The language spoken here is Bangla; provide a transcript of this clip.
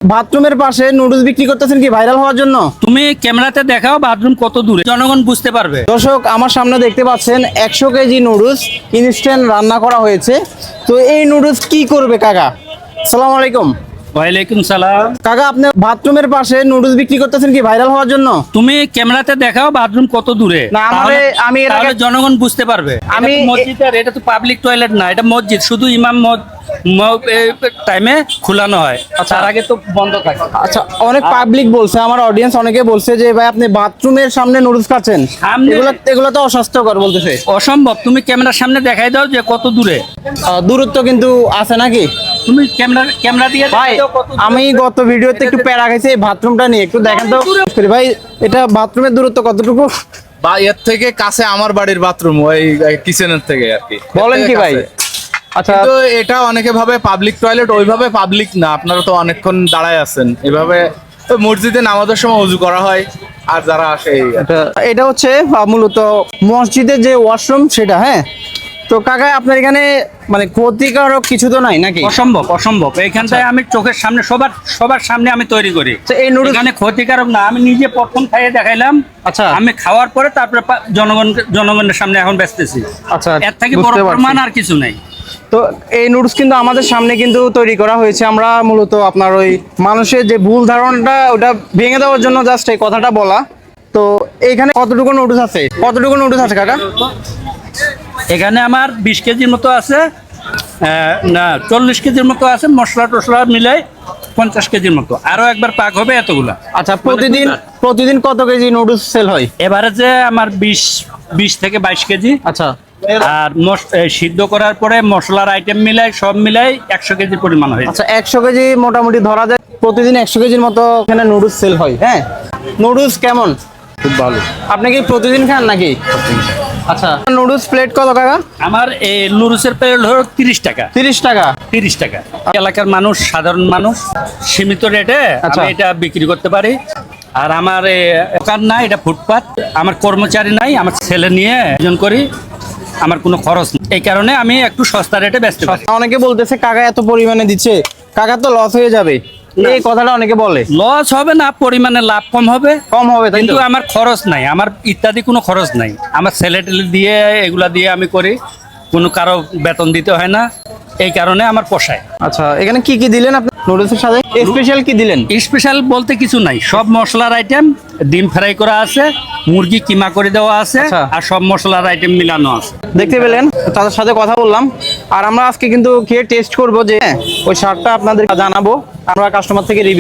বাথরুমের পাশে নুডলস বিক্রি করতেছেন কি ভাইরাল হওয়ার জন্য? তুমি ক্যামেরাতে দেখাও বাথরুম কত দূরে, জনগণ বুঝতে পারবে। দর্শক, আমার সামনে দেখতে পাচ্ছেন 100 কেজি নুডলস ইনস্ট্যান্ট রান্না করা হয়েছে। তো এই নুডলস কি করবে কাকা? আসসালামু আলাইকুম। ওয়ালাইকুম সালাম। কাকা, আপনি বাথরুমের পাশে নুডলস বিক্রি করতেছেন কি ভাইরাল হওয়ার জন্য? তুমি ক্যামেরাতে দেখাও বাথরুম কত দূরে, না, আমি এর আগে জনগণ বুঝতে পারবে। আমি মসজিদের, এটা তো পাবলিক টয়লেট না, এটা মসজিদ, শুধু ইমাম টাইমে খোলানো হয়, তার আগে তো বন্ধ থাকে। আচ্ছা, অনেক পাবলিক বলছে, আমার অডিয়েন্স অনেকে বলছে যে ভাই আপনি বাথরুমের সামনে নুডলস খাচ্ছেন, এগুলো তো অস্বাস্থ্যকর বলতেছে। অসম্ভব, তুমি ক্যামেরার সামনে দেখাই দাও যে কত দূরে। দূরত্ব কিন্তু আছে নাকি? তুমি ক্যামেরা দিয়ে ভাই, আমি গত ভিডিওতে একটু প্যারা খাইছি এই বাথরুমটা নিয়ে, একটু দেখেন তো ভাই এটা বাথরুমের দূরত্ব কতটুকু? বা এর থেকে কাছে আমার বাড়ির বাথরুম, ওই কিচেনের থেকে আর কি। বলেন কি ভাই? আচ্ছা, তো এটা অনেকে ভাবে পাবলিক টয়লেট, ওইভাবে পাবলিক না। আপনারা তো অনেকক্ষণ দাঁড়ায় আছেন, এভাবে তো মসজিদে নামাজের সময় ওযু করা হয়, আর যারা আসে এটা হচ্ছে মূলত মসজিদের যে ওয়াশরুম সেটা। হ্যাঁ, তো কাকা আপনার এখানে মানে ক্ষতিকারক কিছু তো নাই নাকি? অসম্ভব, অসম্ভব। এইখানটায় আমি চোখের সামনে সবার সামনে আমি তৈরি করি। এই নুডলস এখানে ক্ষতিকারক না, আমি নিজে প্রথম খাইয়ে দেখাইলাম। আচ্ছা, আমি খাওয়ার পরে তারপরে জনগণের সামনে এখন বেচতেছি। আচ্ছা, এর থেকে বড় প্রমাণ আর কিছু নাই। তো এই নুডলস কিন্তু আমাদের সামনে কিন্তু তৈরি করা হয়েছে। আমরা মূলত আপনার ওই মানুষের যে ভুল ধারণাটা ওটা ভেঙে দেওয়ার জন্য জাস্ট এই কথাটা বলা। তো এইখানে কতটুকু নুডলস আছে, কাকা? এখানে আমার 20 কেজির মতো আছে, না 40 কেজির মতো আছে, মশলা টসলা মিলাই 50 কেজির মতো। আরো একবার পাক হবে এতগুলা। আচ্ছা, প্রতিদিন কত কেজি নুডলস সেল হয়? এবারে যে আমার 20 থেকে 22 কেজি। আচ্ছা, আর সিদ্ধ করার পরে মশলার আইটেম মিলাই সব মিলাই 100 কেজি পরিমাণ হয়। আচ্ছা, 100 কেজি মোটামুটি ধরা যায়, প্রতিদিন 100 কেজির মতো এখানে নুডলস সেল হয়। হ্যাঁ, নুডলস কেমন? খুব ভালো। আপনি কি প্রতিদিন খান নাকি? আচ্ছা, নুডলস প্লেট কত কাকা? আমার এই নুডলসের প্লেট হলো 30 টাকা। 30 টাকা? 30 টাকা। এলাকার মানুষ, সাধারণ মানুষ সীমিত রেটে আচ্ছা, আমি এটা বিক্রি করতে পারি। আর আমার দোকান নাই, এটা ফুটপাত। আমার কর্মচারী নাই, আমার ছেলে নিয়ে আয়োজন করি, আমার কোনো খরচ নেই। এই কারণে আমি একটু সস্তা রেটে বেচতে পারি। অনেকে বলতেছে কাকা এত পরিমাণে দিচ্ছে, কাকা তো লস হয়ে যাবে, এই কথাটা অনেকে বলে। লস হবে না, পরিমাণে লাভ কম হবে, তাই কিন্তু তো? আমার খরচ নাই, আমার ইত্যাদি কোনো খরচ নাই। আমার ছেলে টেলে দিয়ে এগুলা দিয়ে আমি করি, কোনো কারো বেতন দিতে হয় না, এই কারণে আমার পোষায়। আচ্ছা, এখানে কি কি দিলেন আপনি নুডলসের সাথে? স্পেশাল কি দিলেন? স্পেশাল বলতে কিছু নাই, সব মশলার আইটেম, ডিম ফ্রাই করা আছে, মুরগি কিমা করে দেওয়া আছে, আচ্ছা, আর সব মশলার আইটেম মিলানো আছে। দেখতে পেলেন, তাদের সাথে কথা বললাম। আর আমরা আজকে কিন্তু খেয়ে টেস্ট করবো, যে ওই শার্টটা আপনাদের জানাবো, আমরা কাস্টমার থেকে রিভিউ